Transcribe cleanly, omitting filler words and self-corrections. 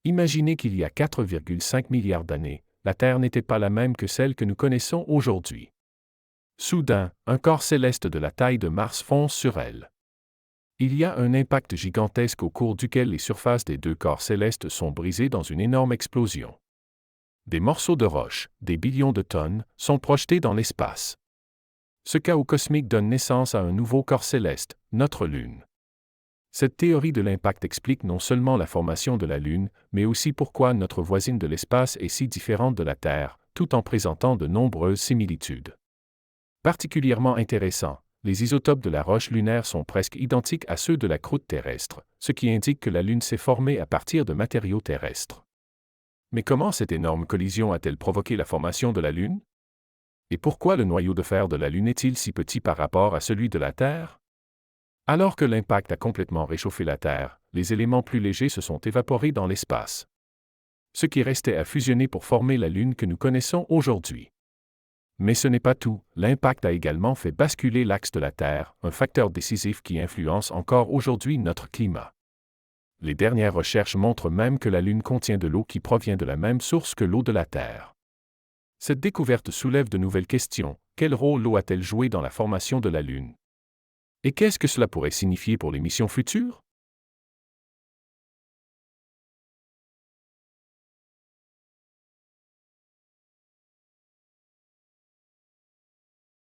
Imaginez qu'il y a 4,5 milliards d'années, la Terre n'était pas la même que celle que nous connaissons aujourd'hui. Soudain, un corps céleste de la taille de Mars fonce sur elle. Il y a un impact gigantesque au cours duquel les surfaces des deux corps célestes sont brisées dans une énorme explosion. Des morceaux de roche, des billions de tonnes, sont projetés dans l'espace. Ce chaos cosmique donne naissance à un nouveau corps céleste, notre Lune. Cette théorie de l'impact explique non seulement la formation de la Lune, mais aussi pourquoi notre voisine de l'espace est si différente de la Terre, tout en présentant de nombreuses similitudes. Particulièrement intéressant, les isotopes de la roche lunaire sont presque identiques à ceux de la croûte terrestre, ce qui indique que la Lune s'est formée à partir de matériaux terrestres. Mais comment cette énorme collision a-t-elle provoqué la formation de la Lune? Et pourquoi le noyau de fer de la Lune est-il si petit par rapport à celui de la Terre? Alors que l'impact a complètement réchauffé la Terre, les éléments plus légers se sont évaporés dans l'espace. Ce qui restait a fusionné pour former la Lune que nous connaissons aujourd'hui. Mais ce n'est pas tout, l'impact a également fait basculer l'axe de la Terre, un facteur décisif qui influence encore aujourd'hui notre climat. Les dernières recherches montrent même que la Lune contient de l'eau qui provient de la même source que l'eau de la Terre. Cette découverte soulève de nouvelles questions. Quel rôle l'eau a-t-elle joué dans la formation de la Lune? Et qu'est-ce que cela pourrait signifier pour les missions futures?